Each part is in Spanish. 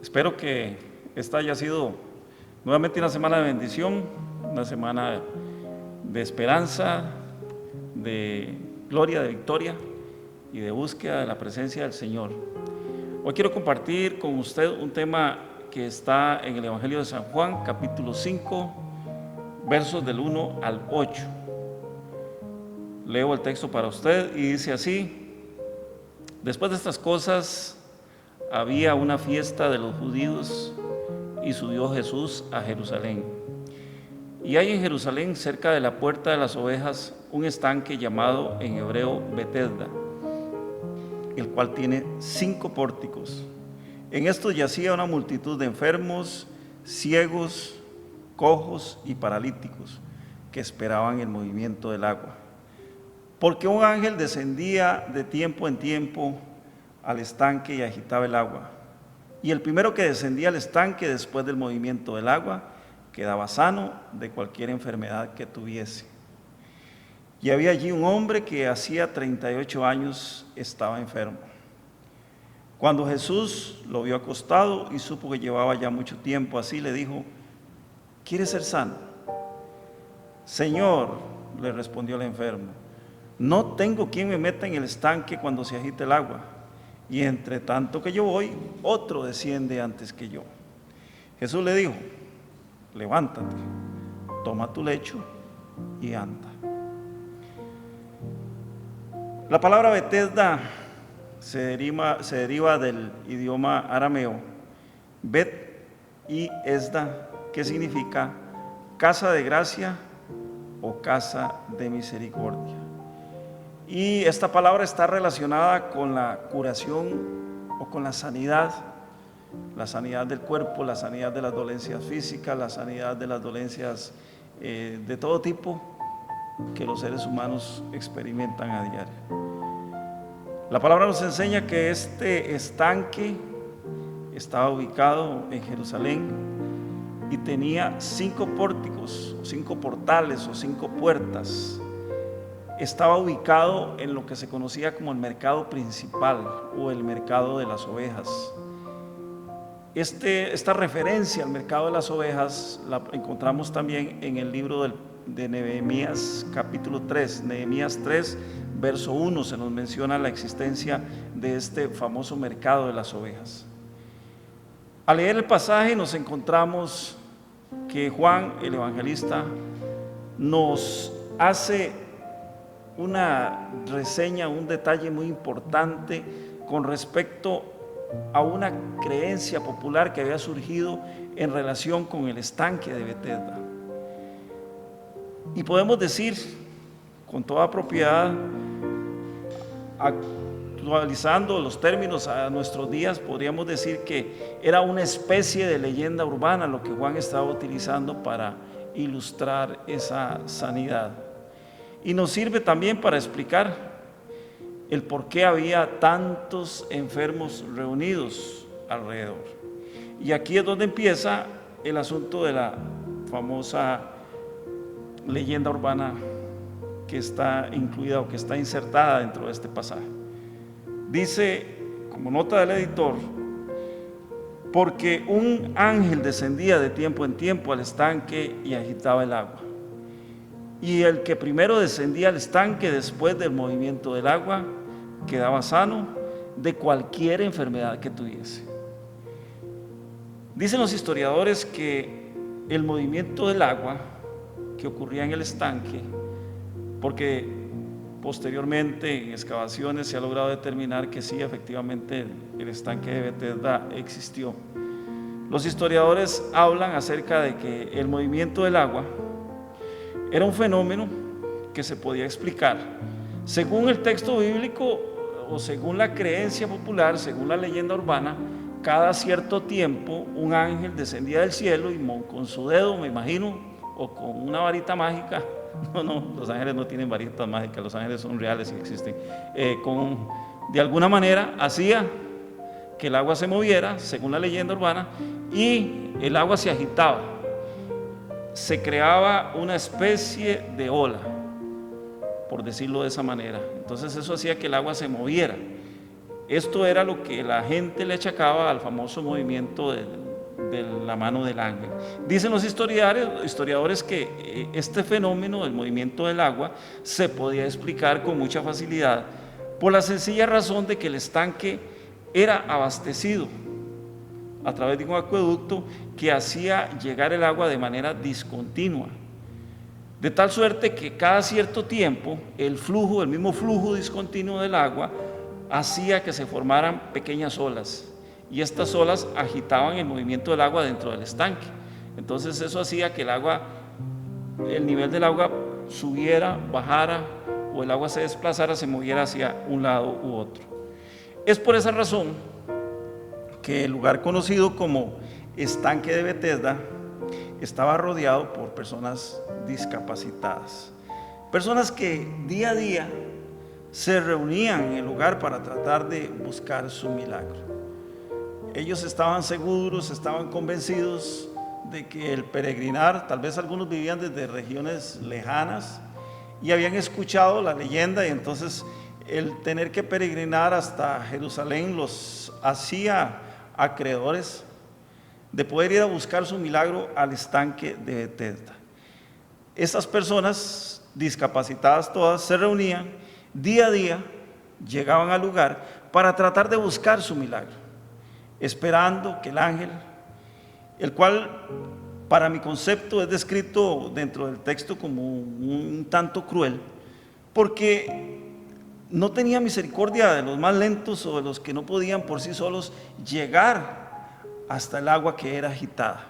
Espero que esta haya sido nuevamente una semana de bendición, una semana de esperanza, de gloria, de victoria y de búsqueda de la presencia del Señor. Hoy quiero compartir con usted un tema que está en el Evangelio de San Juan, capítulo 5, versos del 1 al 8. Leo el texto para usted y dice así: después de estas cosas había una fiesta de los judíos y subió Jesús a Jerusalén. Y hay en Jerusalén, cerca de la puerta de las ovejas, un estanque llamado en hebreo Betesda, el cual tiene 5 pórticos. En estos yacía una multitud de enfermos, ciegos, cojos y paralíticos que esperaban el movimiento del agua. Porque un ángel descendía de tiempo en tiempo al estanque y agitaba el agua. Y el primero que descendía al estanque después del movimiento del agua quedaba sano de cualquier enfermedad que tuviese. Y había allí un hombre que hacía 38 años estaba enfermo. Cuando Jesús lo vio acostado y supo que llevaba ya mucho tiempo así, le dijo: ¿quieres ser sano? Señor, le respondió el enfermo, no tengo quien me meta en el estanque cuando se agite el agua, y entre tanto que yo voy, otro desciende antes que yo. Jesús le dijo: levántate, toma tu lecho y anda. La palabra Betesda se deriva del idioma arameo Bet y Esda, que significa casa de gracia o casa de misericordia. Y esta palabra está relacionada con la curación o con la sanidad del cuerpo, la sanidad de las dolencias físicas, la sanidad de las dolencias de todo tipo que los seres humanos experimentan a diario. La palabra nos enseña que este estanque estaba ubicado en Jerusalén y tenía 5 pórticos, 5 portales o 5 puertas. Estaba ubicado en lo que se conocía como el mercado principal o el mercado de las ovejas. Esta referencia al mercado de las ovejas la encontramos también en el libro de Nehemías capítulo 3, Nehemías 3, verso 1, se nos menciona la existencia de este famoso mercado de las ovejas. Al leer el pasaje nos encontramos que Juan, el evangelista, nos hace una reseña, un detalle muy importante con respecto a una creencia popular que había surgido en relación con el estanque de Betesda. Y podemos decir con toda propiedad, actualizando los términos a nuestros días, podríamos decir que era una especie de leyenda urbana lo que Juan estaba utilizando para ilustrar esa sanidad. Y nos sirve también para explicar el por qué había tantos enfermos reunidos alrededor. Y aquí es donde empieza el asunto de la famosa leyenda urbana que está incluida o que está insertada dentro de este pasaje. Dice, como nota del editor, porque un ángel descendía de tiempo en tiempo al estanque y agitaba el agua. Y el que primero descendía al estanque después del movimiento del agua quedaba sano de cualquier enfermedad que tuviese. Dicen los historiadores que el movimiento del agua que ocurría en el estanque, porque posteriormente en excavaciones se ha logrado determinar que sí, efectivamente el estanque de Betesda existió. Los historiadores hablan acerca de que el movimiento del agua era un fenómeno que se podía explicar según el texto bíblico o según la creencia popular, según la leyenda urbana. Cada cierto tiempo un ángel descendía del cielo y con su dedo, me imagino, o con una varita mágica. No, los ángeles no tienen varitas mágicas, los ángeles son reales y existen. De alguna manera hacía que el agua se moviera, según la leyenda urbana, y el agua se agitaba. Se creaba una especie de ola, por decirlo de esa manera. Entonces eso hacía que el agua se moviera. Esto era lo que la gente le achacaba al famoso movimiento de la mano del ángel. Dicen los historiadores que este fenómeno del movimiento del agua se podía explicar con mucha facilidad por la sencilla razón de que el estanque era abastecido a través de un acueducto que hacía llegar el agua de manera discontinua, de tal suerte que cada cierto tiempo el mismo flujo discontinuo del agua hacía que se formaran pequeñas olas, y estas olas agitaban el movimiento del agua dentro del estanque. Entonces eso hacía que el nivel del agua subiera, bajara, o el agua se desplazara, se moviera hacia un lado u otro. Es por esa razón que el lugar conocido como Estanque de Betesda estaba rodeado por personas discapacitadas, personas que día a día se reunían en el lugar para tratar de buscar su milagro. Ellos estaban seguros, estaban convencidos de que el peregrinar, tal vez algunos vivían desde regiones lejanas y habían escuchado la leyenda, y entonces el tener que peregrinar hasta Jerusalén los hacía acreedores de poder ir a buscar su milagro al estanque de Betesda. Estas personas discapacitadas todas se reunían día a día, llegaban al lugar para tratar de buscar su milagro, esperando que el ángel, el cual para mi concepto es descrito dentro del texto como un tanto cruel, porque no tenía misericordia de los más lentos o de los que no podían por sí solos llegar hasta el agua que era agitada.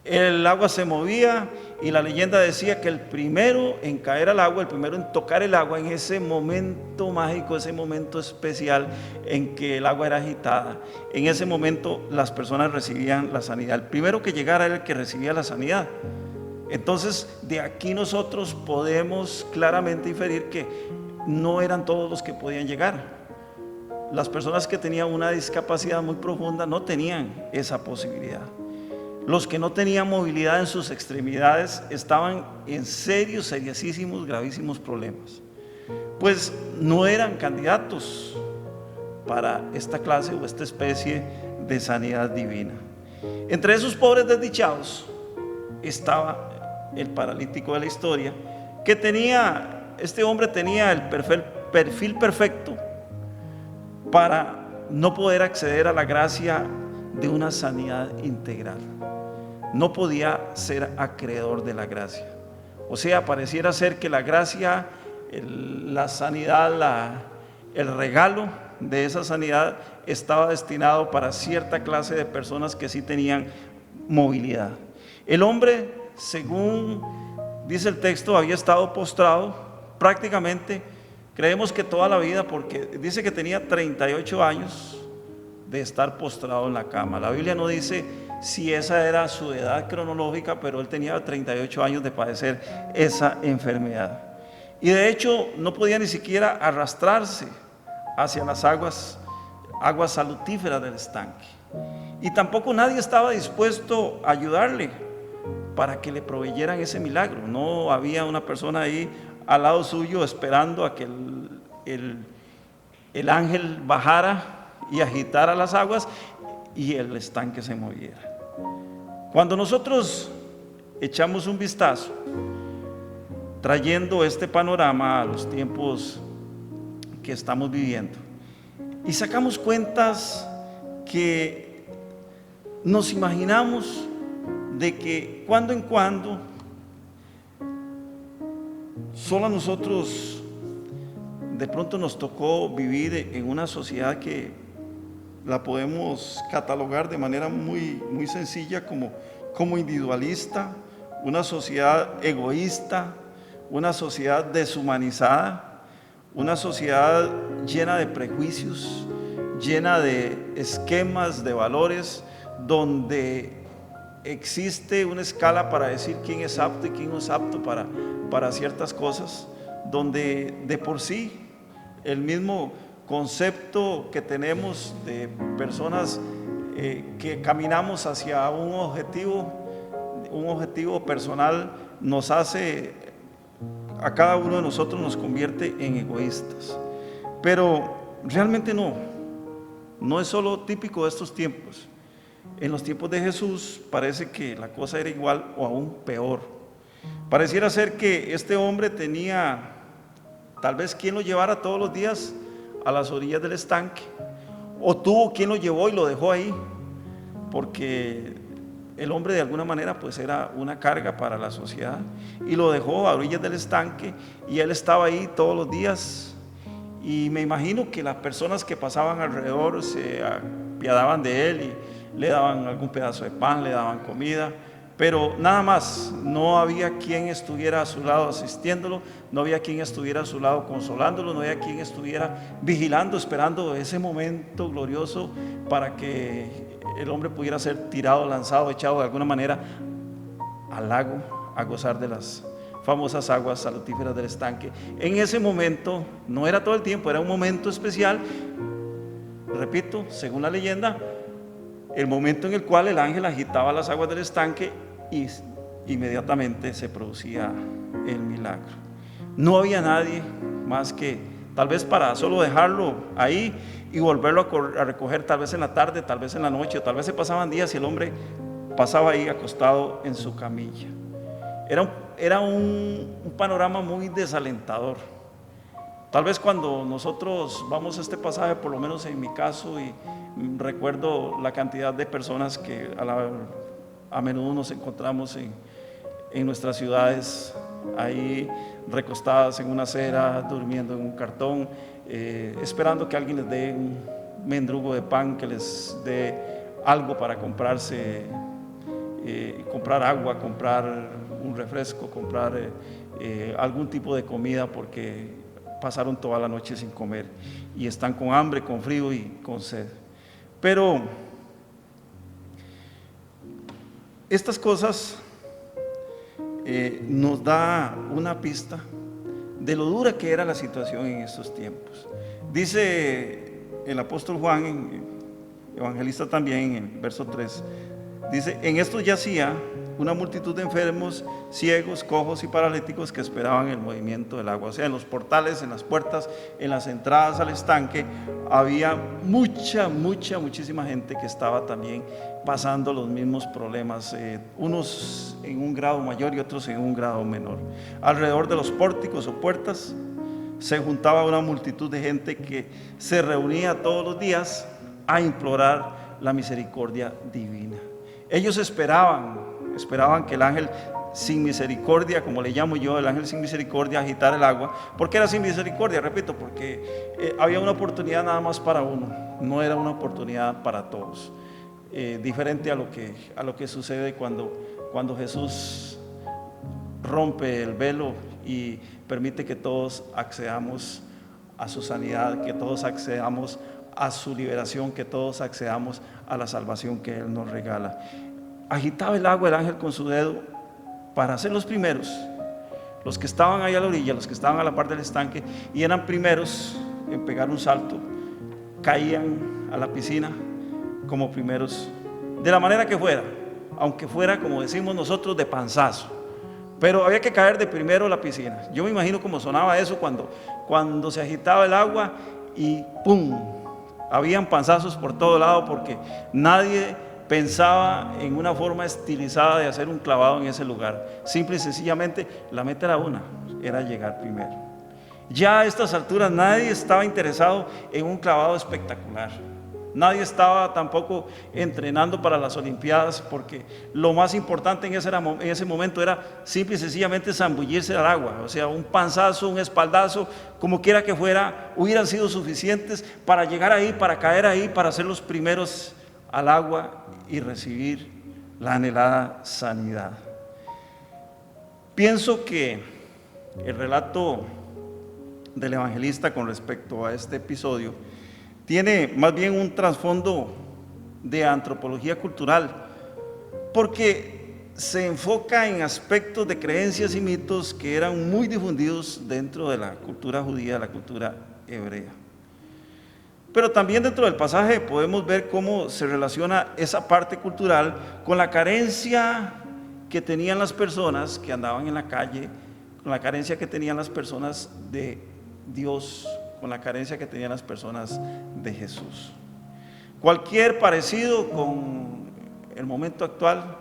El agua se movía y la leyenda decía que el primero en caer al agua, el primero en tocar el agua, en ese momento mágico, ese momento especial en que el agua era agitada, en ese momento las personas recibían la sanidad. El primero que llegara era el que recibía la sanidad. Entonces, de aquí nosotros podemos claramente inferir que no eran todos los que podían llegar. Las personas que tenían una discapacidad muy profunda no tenían esa posibilidad. Los que no tenían movilidad en sus extremidades estaban en seriosísimos, gravísimos problemas, pues no eran candidatos para esta clase o esta especie de sanidad divina. Entre esos pobres desdichados estaba el paralítico de la historia, que este hombre tenía el perfil perfecto para no poder acceder a la gracia de una sanidad integral. No podía ser acreedor de la gracia. O sea, pareciera ser que la gracia, la sanidad, el regalo de esa sanidad estaba destinado para cierta clase de personas que sí tenían movilidad. El hombre, según dice el texto, había estado postrado prácticamente, creemos que toda la vida, porque dice que tenía 38 años de estar postrado en la cama. La Biblia no dice si esa era su edad cronológica, pero él tenía 38 años de padecer esa enfermedad. Y de hecho no podía ni siquiera arrastrarse hacia las aguas salutíferas del estanque. Y tampoco nadie estaba dispuesto a ayudarle para que le proveyeran ese milagro. No había una persona ahí al lado suyo esperando a que el ángel bajara y agitara las aguas y el estanque se moviera. Cuando nosotros echamos un vistazo trayendo este panorama a los tiempos que estamos viviendo y sacamos cuentas que nos imaginamos de que cuando en cuando solo a nosotros de pronto nos tocó vivir en una sociedad que la podemos catalogar de manera muy, muy sencilla como individualista, una sociedad egoísta, una sociedad deshumanizada, una sociedad llena de prejuicios, llena de esquemas, de valores, donde existe una escala para decir quién es apto y quién no es apto para ciertas cosas, donde de por sí el mismo concepto que tenemos de personas que caminamos hacia un objetivo personal nos hace, a cada uno de nosotros nos convierte en egoístas. Pero realmente no, no es solo típico de estos tiempos. En los tiempos de Jesús parece que la cosa era igual o aún peor. Pareciera ser que este hombre tenía tal vez quien lo llevara todos los días a las orillas del estanque, o tuvo quien lo llevó y lo dejó ahí, porque el hombre de alguna manera pues era una carga para la sociedad, y lo dejó a orillas del estanque, y él estaba ahí todos los días. Y me imagino que las personas que pasaban alrededor se apiadaban de él y le daban algún pedazo de pan, le daban comida, pero nada más. No había quien estuviera a su lado asistiéndolo, no había quien estuviera a su lado consolándolo, no había quien estuviera vigilando, esperando ese momento glorioso para que el hombre pudiera ser tirado, lanzado, echado de alguna manera al lago a gozar de las famosas aguas salutíferas del estanque. En ese momento, no era todo el tiempo, era un momento especial, repito, según la leyenda, el momento en el cual el ángel agitaba las aguas del estanque y inmediatamente se producía el milagro. No había nadie más que tal vez para solo dejarlo ahí y volverlo a recoger, tal vez en la tarde, tal vez en la noche, o tal vez se pasaban días y el hombre pasaba ahí acostado en su camilla. Era un panorama muy desalentador. Tal vez cuando nosotros vamos a este pasaje, por lo menos en mi caso, y recuerdo la cantidad de personas que a menudo nos encontramos en nuestras ciudades, ahí recostadas en una acera, durmiendo en un cartón, esperando que alguien les dé un mendrugo de pan, que les dé algo para comprarse, comprar agua, comprar un refresco, comprar algún tipo de comida, porque pasaron toda la noche sin comer y están con hambre, con frío y con sed. Pero estas cosas nos da una pista de lo dura que era la situación en estos tiempos. Dice el apóstol Juan, evangelista también, en el verso 3, dice: en esto yacía una multitud de enfermos, ciegos, cojos y paralíticos que esperaban el movimiento del agua. O sea, en los portales, en las puertas, en las entradas al estanque, había muchísima gente que estaba también pasando los mismos problemas, unos en un grado mayor y otros en un grado menor. Alrededor de los pórticos o puertas se juntaba una multitud de gente que se reunía todos los días a implorar la misericordia divina. Ellos esperaban que el ángel sin misericordia, como le llamo yo, el ángel sin misericordia, agitara el agua. ¿Por qué era sin misericordia? Repito, porque había una oportunidad nada más para uno, no era una oportunidad para todos. Diferente a lo que sucede cuando Jesús rompe el velo y permite que todos accedamos a su sanidad, que todos accedamos a su liberación, que todos accedamos a la salvación que Él nos regala. Agitaba el agua el ángel con su dedo para ser los primeros, los que estaban ahí a la orilla, los que estaban a la par del estanque y eran primeros en pegar un salto, caían a la piscina como primeros, de la manera que fuera, aunque fuera, como decimos nosotros, de panzazo, pero había que caer de primero a la piscina. Yo me imagino cómo sonaba eso cuando se agitaba el agua y ¡pum! Habían panzazos por todo lado, porque nadie pensaba en una forma estilizada de hacer un clavado en ese lugar. Simple y sencillamente la meta era una, era llegar primero. Ya a estas alturas nadie estaba interesado en un clavado espectacular. Nadie estaba tampoco entrenando para las Olimpiadas, porque lo más importante en ese momento era simple y sencillamente zambullirse al agua. O sea, un panzazo, un espaldazo, como quiera que fuera, hubieran sido suficientes para llegar ahí, para caer ahí, para ser los primeros al agua y recibir la anhelada sanidad. Pienso que el relato del evangelista con respecto a este episodio tiene más bien un trasfondo de antropología cultural, porque se enfoca en aspectos de creencias y mitos que eran muy difundidos dentro de la cultura judía, la cultura hebrea. Pero también dentro del pasaje podemos ver cómo se relaciona esa parte cultural con la carencia que tenían las personas que andaban en la calle, con la carencia que tenían las personas de Dios, con la carencia que tenían las personas de Jesús. Cualquier parecido con el momento actual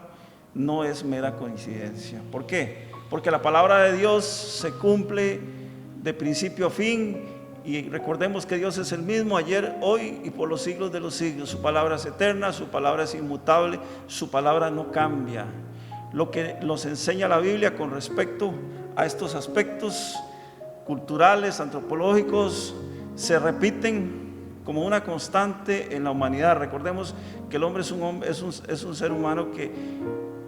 no es mera coincidencia. ¿Por qué? Porque la palabra de Dios se cumple de principio a fin, y recordemos que Dios es el mismo ayer, hoy y por los siglos de los siglos. Su palabra es eterna, su palabra es inmutable, su palabra no cambia. Lo que nos enseña la Biblia con respecto a estos aspectos culturales, antropológicos, se repiten como una constante en la humanidad. Recordemos que el hombre es un ser humano que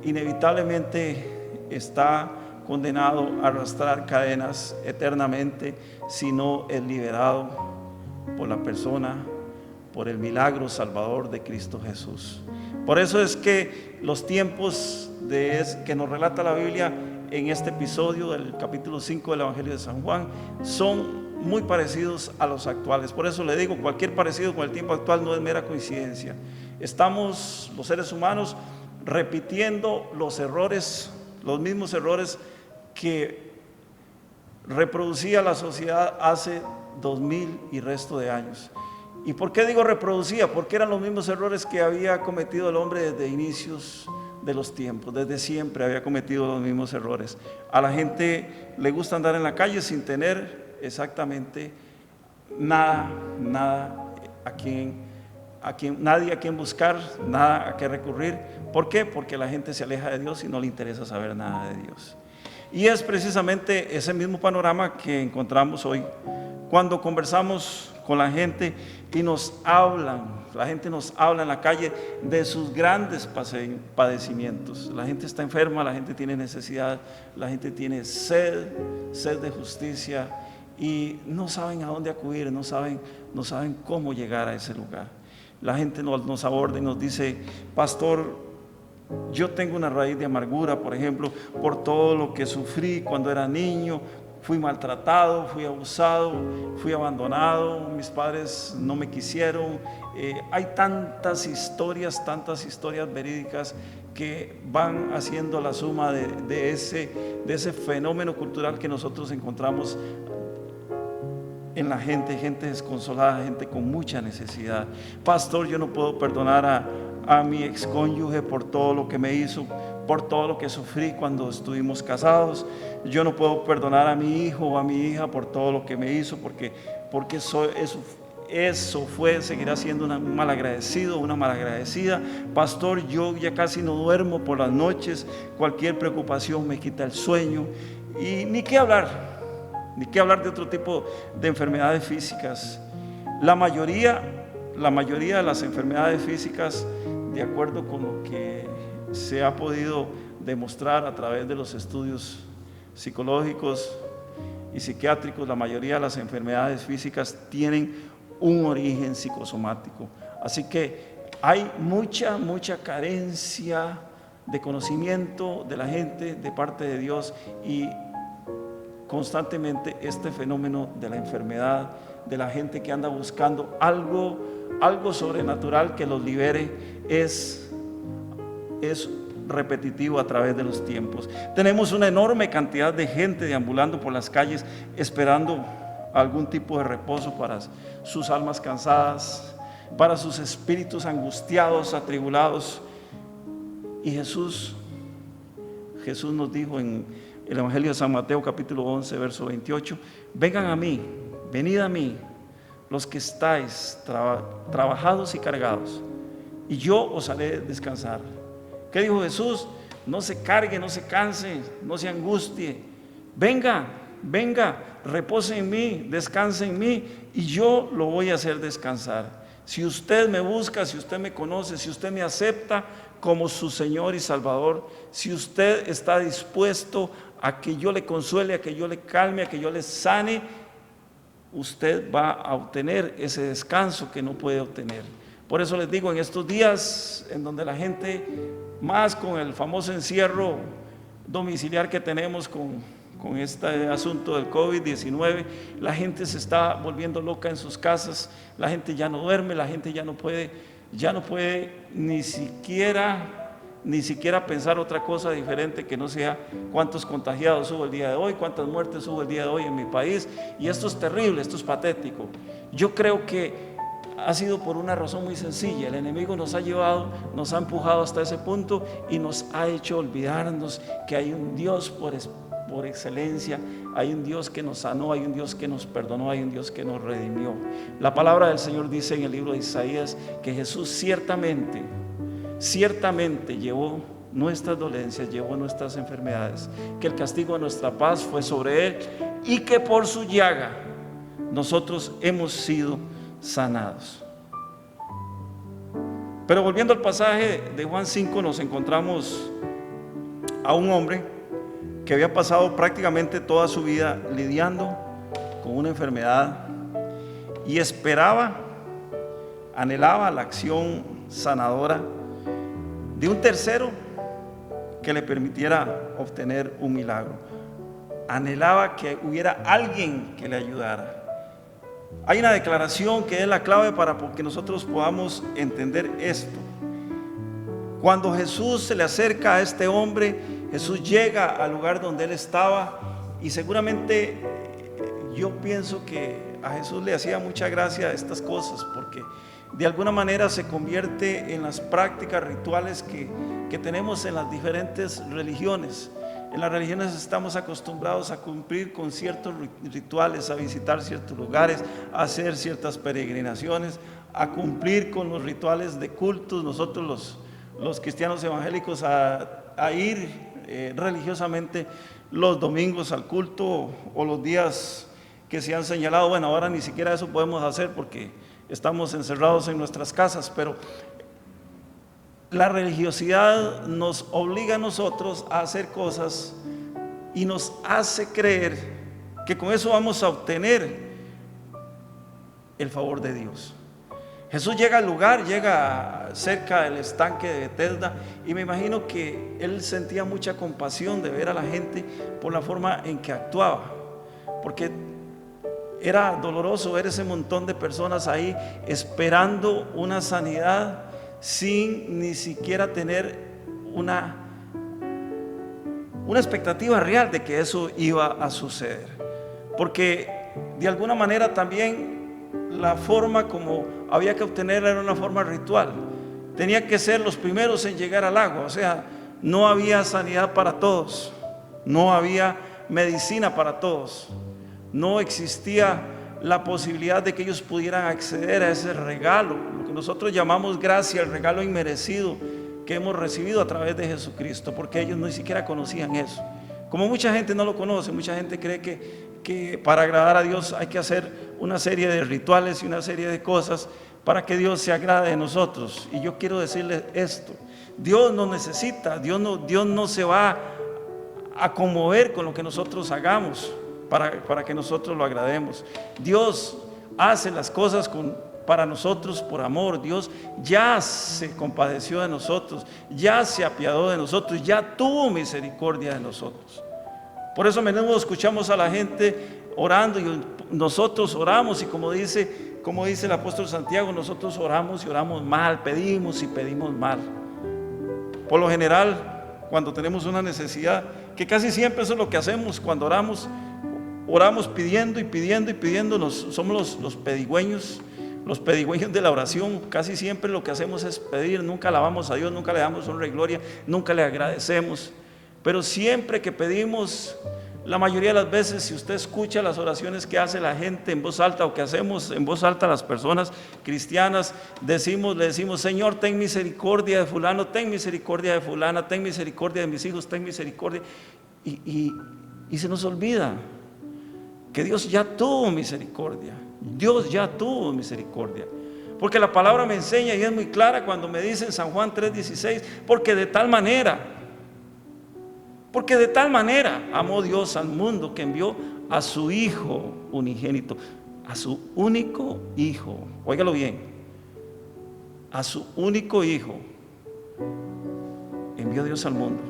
inevitablemente está condenado a arrastrar cadenas eternamente si no es liberado por la persona, por el milagro salvador de Cristo Jesús. Por eso es que los tiempos que nos relata la Biblia en este episodio del capítulo 5 del Evangelio de San Juan son muy parecidos a los actuales. Por eso le digo, cualquier parecido con el tiempo actual no es mera coincidencia. Estamos los seres humanos repitiendo los errores, los mismos errores que reproducía la sociedad hace 2000 y resto de años. ¿Y por qué digo reproducía? Porque eran los mismos errores que había cometido el hombre desde inicios de los tiempos, desde siempre había cometido los mismos errores. A la gente le gusta andar en la calle sin tener exactamente nada nadie a quien buscar, nada a qué recurrir. ¿Por qué? Porque la gente se aleja de Dios y no le interesa saber nada de Dios. Y es precisamente ese mismo panorama que encontramos hoy cuando conversamos con la gente y la gente nos habla en la calle de sus grandes padecimientos. La gente está enferma, la gente tiene necesidad, la gente tiene sed de justicia, y no saben a dónde acudir, no saben cómo llegar a ese lugar. La gente nos aborda y nos dice: pastor, yo tengo una raíz de amargura, por ejemplo, por todo lo que sufrí cuando era niño. Fui maltratado, fui abusado, fui abandonado, mis padres no me quisieron. Hay tantas historias verídicas que van haciendo la suma de ese fenómeno cultural que nosotros encontramos en la gente desconsolada, gente con mucha necesidad. Pastor, yo no puedo perdonar a mi excónyuge por todo lo que me hizo, por todo lo que sufrí cuando estuvimos casados. Yo no puedo perdonar a mi hijo o a mi hija por todo lo que me hizo, porque eso seguirá siendo un malagradecido, una malagradecida. Pastor, yo ya casi no duermo por las noches, cualquier preocupación me quita el sueño. Y ni qué hablar de otro tipo de enfermedades físicas. La mayoría de las enfermedades físicas, de acuerdo con lo que se ha podido demostrar a través de los estudios psicológicos y psiquiátricos, la mayoría de las enfermedades físicas tienen un origen psicosomático. Así que hay mucha carencia de conocimiento de la gente de parte de Dios, y constantemente este fenómeno de la enfermedad, de la gente que anda buscando algo sobrenatural que los libere, es repetitivo a través de los tiempos. Tenemos una enorme cantidad de gente deambulando por las calles esperando algún tipo de reposo para sus almas cansadas, para sus espíritus angustiados, atribulados. Y Jesús nos dijo en el Evangelio de San Mateo capítulo 11 verso 28: vengan a mí, venid a mí los que estáis trabajados y cargados, y yo os haré descansar. ¿Qué dijo Jesús? No se cargue, no se canse, no se angustie. Venga, repose en mí, descanse en mí, y yo lo voy a hacer descansar. Si usted me busca, si usted me conoce, si usted me acepta como su Señor y Salvador, si usted está dispuesto a que yo le consuele, a que yo le calme, a que yo le sane, usted va a obtener ese descanso que no puede obtener. Por eso les digo, en estos días en donde la gente, más con el famoso encierro domiciliar que tenemos con este asunto del COVID-19, la gente se está volviendo loca en sus casas, la gente ya no duerme, la gente ya no puede ni siquiera pensar otra cosa diferente que no sea cuántos contagiados hubo el día de hoy, cuántas muertes hubo el día de hoy en mi país. Y esto es terrible, esto es patético. Yo creo que ha sido por una razón muy sencilla. El enemigo nos ha llevado, nos ha empujado hasta ese punto y nos ha hecho olvidarnos que hay un Dios por excelencia, hay un Dios que nos sanó, hay un Dios que nos perdonó, hay un Dios que nos redimió. La palabra del Señor dice en el libro de Isaías que Jesús ciertamente llevó nuestras dolencias, llevó nuestras enfermedades, que el castigo de nuestra paz fue sobre Él y que por su llaga nosotros hemos sido sanados. Pero volviendo al pasaje de Juan 5, nos encontramos a un hombre que había pasado prácticamente toda su vida lidiando con una enfermedad y anhelaba la acción sanadora de un tercero que le permitiera obtener un milagro. Anhelaba que hubiera alguien que le ayudara. Hay una declaración que es la clave para que nosotros podamos entender esto. Cuando Jesús se le acerca a este hombre, Jesús llega al lugar donde él estaba y seguramente yo pienso que a Jesús le hacía mucha gracia estas cosas, porque de alguna manera se convierte en las prácticas rituales que tenemos en las diferentes religiones. En las religiones estamos acostumbrados a cumplir con ciertos rituales, a visitar ciertos lugares, a hacer ciertas peregrinaciones, a cumplir con los rituales de cultos. Nosotros los cristianos evangélicos a ir religiosamente los domingos al culto o los días que se han señalado. Bueno, ahora ni siquiera eso podemos hacer porque estamos encerrados en nuestras casas, pero la religiosidad nos obliga a nosotros a hacer cosas y nos hace creer que con eso vamos a obtener el favor de Dios. Jesús llega al lugar, llega cerca del estanque de Betesda, y me imagino que él sentía mucha compasión de ver a la gente por la forma en que actuaba, porque era doloroso ver ese montón de personas ahí esperando una sanidad sin ni siquiera tener una expectativa real de que eso iba a suceder, porque de alguna manera también la forma como había que obtenerla era una forma ritual. Tenía que ser los primeros en llegar al agua, o sea, no había sanidad para todos, no había medicina para todos, no existía la posibilidad de que ellos pudieran acceder a ese regalo, lo que nosotros llamamos gracia, el regalo inmerecido que hemos recibido a través de Jesucristo, porque ellos ni siquiera conocían eso. Como mucha gente no lo conoce, mucha gente cree que para agradar a Dios hay que hacer una serie de rituales y una serie de cosas para que Dios se agrade de nosotros. Y yo quiero decirles esto: Dios nos necesita, Dios no se va a conmover con lo que nosotros hagamos para que nosotros lo agrademos. Dios hace las cosas para nosotros por amor. Dios ya se compadeció de nosotros, ya se apiadó de nosotros, ya tuvo misericordia de nosotros. Por eso a menudo escuchamos a la gente orando y nosotros oramos, y como dice el apóstol Santiago, nosotros oramos y oramos mal, pedimos y pedimos mal. Por lo general, cuando tenemos una necesidad, que casi siempre eso es lo que hacemos cuando oramos pidiendo y pidiendo y pidiendo. Somos los pedigüeños de la oración. Casi siempre lo que hacemos es pedir, nunca alabamos a Dios, nunca le damos honra y gloria, nunca le agradecemos. Pero siempre que pedimos, la mayoría de las veces, si usted escucha las oraciones que hace la gente en voz alta, o que hacemos en voz alta las personas cristianas, le decimos: Señor, ten misericordia de fulano, ten misericordia de fulana, ten misericordia de mis hijos, ten misericordia. Y se nos olvida que Dios ya tuvo misericordia. Dios ya tuvo misericordia. Porque la palabra me enseña, y es muy clara cuando me dice en San Juan 3:16, porque de tal manera amó Dios al mundo que envió a su Hijo unigénito, a su único Hijo. Óigalo bien, a su único Hijo envió Dios al mundo,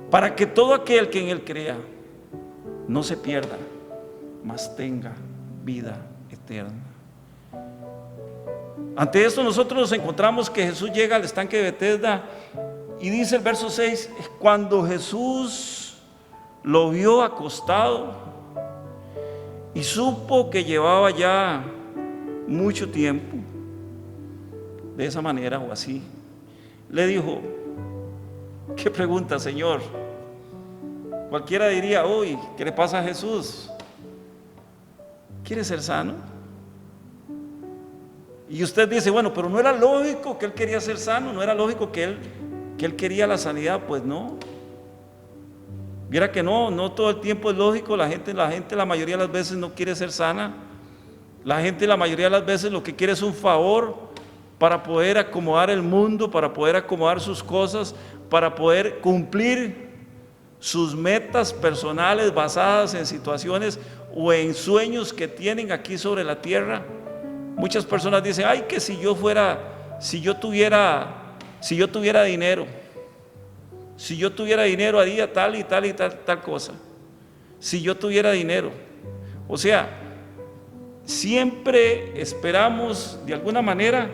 para que todo aquel que en Él crea no se pierda, mas tenga vida eterna. Ante esto nosotros nos encontramos que Jesús llega al estanque de Betesda, y dice el verso 6: cuando Jesús lo vio acostado y supo que llevaba ya mucho tiempo de esa manera o así. Le dijo: ¿qué pregunta, Señor? Cualquiera diría: uy, ¿qué le pasa a Jesús? ¿Quiere ser sano? Y usted dice: bueno, pero no era lógico que él quería ser sano, no era lógico que él quería la sanidad. Pues no. Viera que no todo el tiempo es lógico. La gente la mayoría de las veces no quiere ser sana. La gente la mayoría de las veces lo que quiere es un favor para poder acomodar el mundo, para poder acomodar sus cosas, para poder cumplir sus metas personales basadas en situaciones o en sueños que tienen aquí sobre la tierra. Muchas personas dicen: ay, que si yo tuviera dinero, si yo tuviera dinero haría tal y tal y tal cosa. Si yo tuviera dinero. O sea, siempre esperamos de alguna manera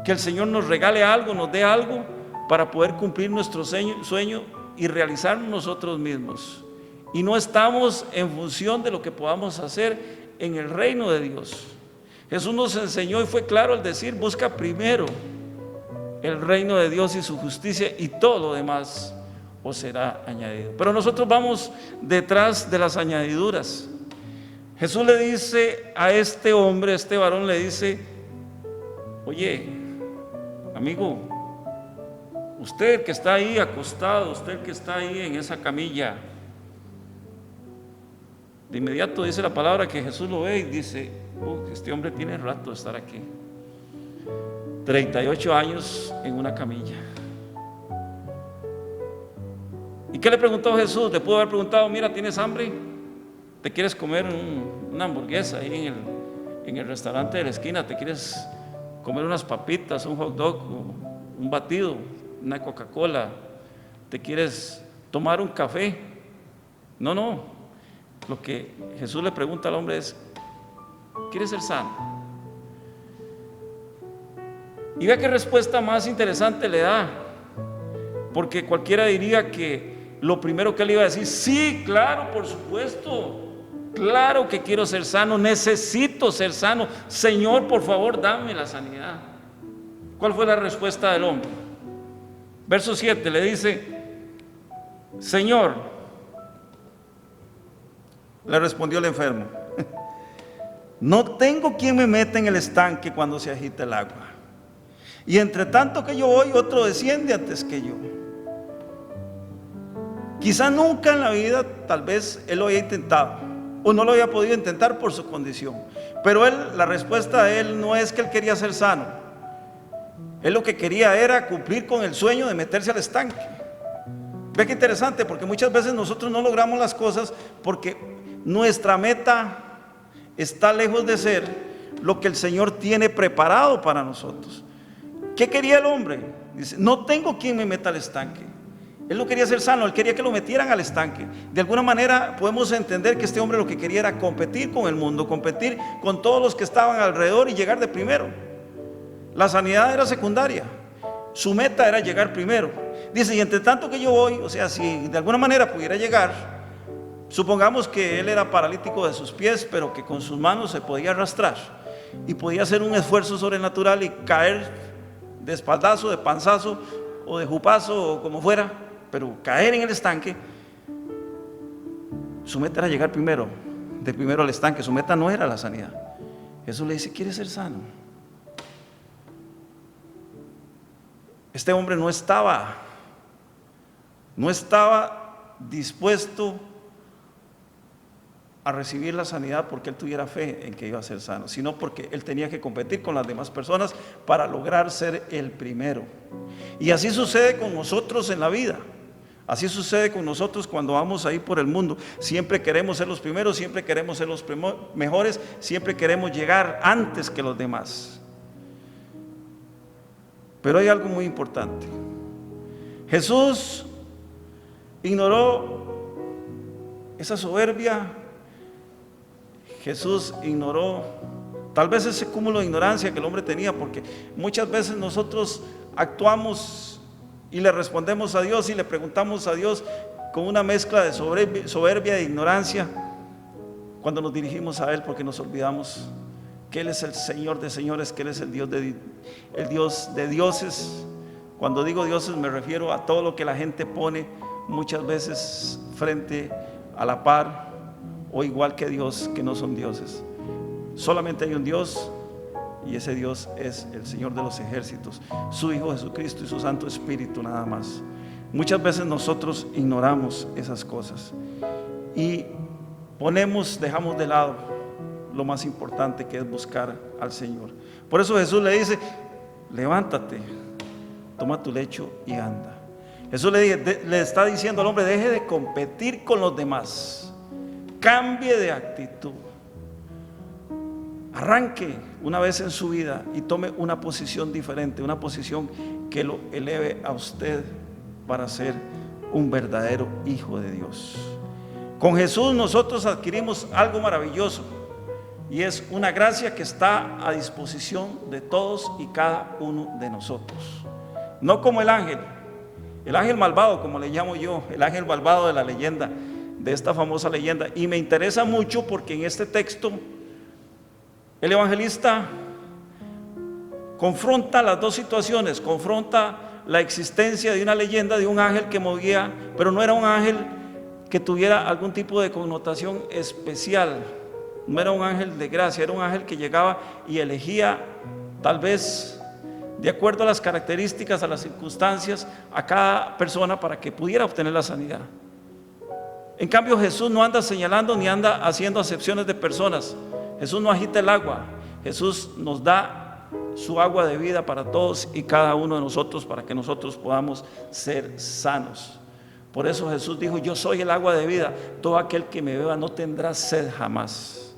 que el Señor nos regale algo, nos dé algo para poder cumplir nuestro sueño y realizarnos nosotros mismos. Y no estamos en función de lo que podamos hacer en el reino de Dios. Jesús nos enseñó y fue claro al decir: busca primero el reino de Dios y su justicia, y todo lo demás os será añadido. Pero nosotros vamos detrás de las añadiduras. Jesús le dice a este hombre, a este varón, le dice: oye, amigo, usted que está ahí acostado, usted que está ahí en esa camilla. De inmediato dice la palabra que Jesús lo ve y dice: este hombre tiene rato de estar aquí. 38 años en una camilla. ¿Y qué le preguntó Jesús? Le pudo haber preguntado: mira, ¿tienes hambre? ¿Te quieres comer una hamburguesa ahí en el restaurante de la esquina? ¿Te quieres comer unas papitas, un hot dog, un batido, una Coca-Cola? ¿Te quieres tomar un café? No. Lo que Jesús le pregunta al hombre es: ¿quieres ser sano? Y vea qué respuesta más interesante le da, porque cualquiera diría que lo primero que él iba a decir: sí, claro, por supuesto, claro que quiero ser sano, necesito ser sano, Señor, por favor, dame la sanidad. ¿Cuál fue la respuesta del hombre? Verso 7 le dice: Señor, le respondió el enfermo, no tengo quien me meta en el estanque cuando se agita el agua. Y entre tanto que yo voy, otro desciende antes que yo. Quizá nunca en la vida, tal vez él lo haya intentado, o no lo haya podido intentar por su condición. Pero la respuesta de él no es que él quería ser sano. Él lo que quería era cumplir con el sueño de meterse al estanque. Ve qué interesante, porque muchas veces nosotros no logramos las cosas porque nuestra meta está lejos de ser lo que el Señor tiene preparado para nosotros. ¿Qué quería el hombre? Dice: no tengo quien me meta al estanque. Él no quería ser sano, él quería que lo metieran al estanque. De alguna manera podemos entender que este hombre lo que quería era competir con el mundo, competir con todos los que estaban alrededor y llegar de primero. La sanidad era secundaria, su meta era llegar primero. Dice: y entre tanto que yo voy, o sea, si de alguna manera pudiera llegar, supongamos que él era paralítico de sus pies, pero que con sus manos se podía arrastrar y podía hacer un esfuerzo sobrenatural y caer de espaldazo, de panzazo o de jupazo o como fuera, pero caer en el estanque. Su meta era llegar primero, de primero al estanque. Su meta no era la sanidad. Jesús le dice: ¿quieres ser sano? Este hombre no estaba dispuesto a recibir la sanidad porque él tuviera fe en que iba a ser sano, sino porque él tenía que competir con las demás personas para lograr ser el primero. Y así sucede con nosotros en la vida. Así sucede con nosotros cuando vamos ahí por el mundo. Siempre queremos ser los primeros, siempre queremos ser los mejores, siempre queremos llegar antes que los demás. Pero hay algo muy importante. Jesús ignoró esa soberbia. Jesús ignoró tal vez ese cúmulo de ignorancia que el hombre tenía, porque muchas veces nosotros actuamos y le respondemos a Dios y le preguntamos a Dios con una mezcla de soberbia e ignorancia cuando nos dirigimos a Él, porque nos olvidamos que Él es el Señor de señores, que Él es el Dios de dioses. Cuando digo dioses me refiero a todo lo que la gente pone muchas veces frente a la par o igual que Dios, que no son dioses. Solamente hay un Dios, y ese Dios es el Señor de los ejércitos, su Hijo Jesucristo y su Santo Espíritu, nada más. Muchas veces nosotros ignoramos esas cosas y dejamos de lado lo más importante, que es buscar al Señor. Por eso Jesús le dice: levántate, toma tu lecho y anda. Jesús le está diciendo al hombre: deje de competir con los demás, cambie de actitud, arranque una vez en su vida y tome una posición diferente, una posición que lo eleve a usted para ser un verdadero hijo de Dios. Con Jesús nosotros adquirimos algo maravilloso, y es una gracia que está a disposición de todos y cada uno de nosotros. No como el ángel malvado, como le llamo yo, el ángel malvado de la leyenda, de esta famosa leyenda. Y me interesa mucho porque en este texto el evangelista confronta las dos situaciones, confronta la existencia de una leyenda de un ángel que movía, pero no era un ángel que tuviera algún tipo de connotación especial, no era un ángel de gracia, era un ángel que llegaba y elegía, tal vez de acuerdo a las características, a las circunstancias, a cada persona para que pudiera obtener la sanidad. En cambio, Jesús no anda señalando ni anda haciendo acepciones de personas. Jesús no agita el agua. Jesús nos da su agua de vida para todos y cada uno de nosotros, para que nosotros podamos ser sanos. Por eso Jesús dijo: yo soy el agua de vida, todo aquel que me beba no tendrá sed jamás.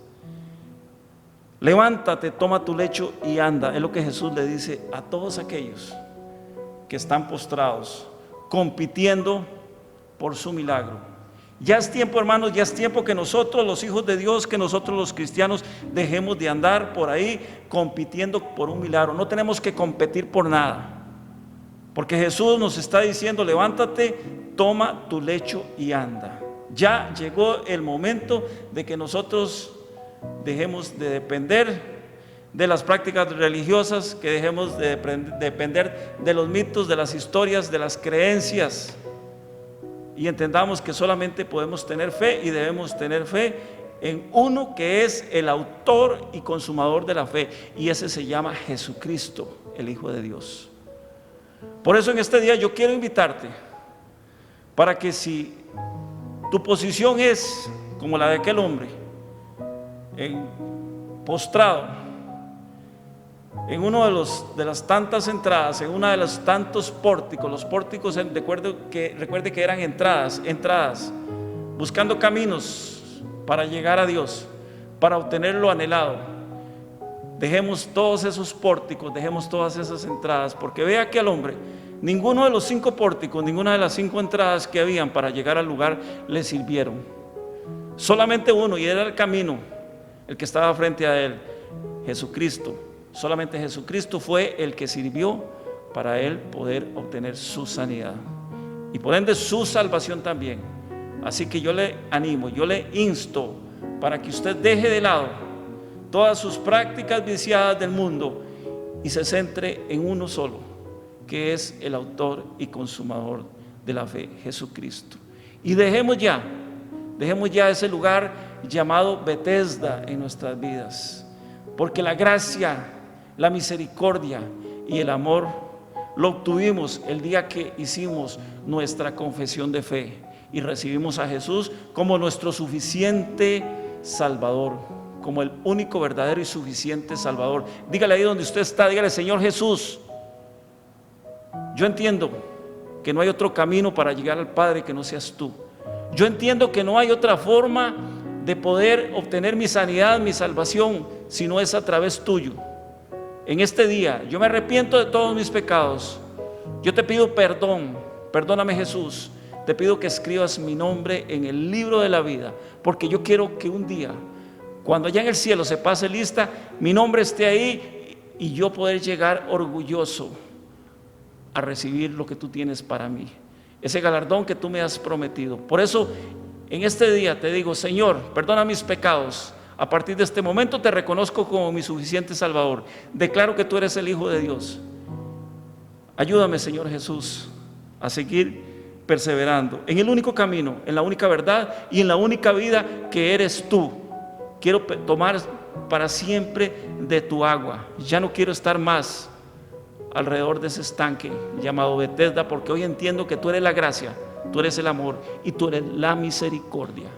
Levántate, toma tu lecho y anda. Es lo que Jesús le dice a todos aquellos que están postrados, compitiendo por su milagro. Ya es tiempo, hermanos, ya es tiempo que nosotros, los hijos de Dios, que nosotros los cristianos, dejemos de andar por ahí compitiendo por un milagro. No tenemos que competir por nada, porque Jesús nos está diciendo: levántate, toma tu lecho y anda. Ya llegó el momento de que nosotros dejemos de depender de las prácticas religiosas, que dejemos de depender de los mitos, de las historias, de las creencias, y entendamos que solamente podemos tener fe y debemos tener fe en uno que es el autor y consumador de la fe, y ese se llama Jesucristo, el Hijo de Dios. Por eso en este día yo quiero invitarte para que, si tu posición es como la de aquel hombre, postrado en uno de las tantas entradas, en uno de los tantos pórticos, los pórticos, recuerde que eran entradas, buscando caminos para llegar a Dios, para obtener lo anhelado. Dejemos todos esos pórticos, dejemos todas esas entradas, porque vea que al hombre ninguno de los 5 pórticos, ninguna de las 5 entradas que habían para llegar al lugar le sirvieron. Solamente uno, y era el camino, el que estaba frente a él, Jesucristo. Solamente Jesucristo fue el que sirvió para él poder obtener su sanidad y por ende su salvación también. Así que yo le animo, yo le insto para que usted deje de lado todas sus prácticas viciadas del mundo y se centre en uno solo, que es el autor y consumador de la fe, Jesucristo. Y dejemos ya ese lugar llamado Betesda en nuestras vidas, porque la gracia, la misericordia y el amor lo obtuvimos el día que hicimos nuestra confesión de fe y recibimos a Jesús como nuestro suficiente Salvador, como el único verdadero y suficiente Salvador. Dígale ahí donde usted está, dígale: Señor Jesús, yo entiendo que no hay otro camino para llegar al Padre que no seas tú. Yo entiendo que no hay otra forma de poder obtener mi sanidad, mi salvación, si no es a través tuyo. En este día yo me arrepiento de todos mis pecados. Yo te pido perdón. Perdóname, Jesús. Te pido que escribas mi nombre en el libro de la vida, porque yo quiero que un día, cuando allá en el cielo se pase lista, mi nombre esté ahí y yo poder llegar orgulloso a recibir lo que tú tienes para mí, ese galardón que tú me has prometido. Por eso en este día te digo: Señor, perdona mis pecados, A partir de este momento te reconozco como mi suficiente Salvador. Declaro que tú eres el Hijo de Dios. Ayúdame, Señor Jesús, a seguir perseverando en el único camino, en la única verdad y en la única vida que eres tú. Quiero tomar para siempre de tu agua. Ya no quiero estar más alrededor de ese estanque llamado Betesda, porque hoy entiendo que tú eres la gracia, tú eres el amor y tú eres la misericordia.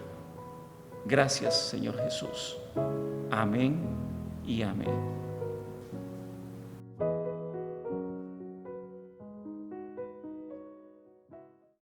Gracias, Señor Jesús. Amén y amén.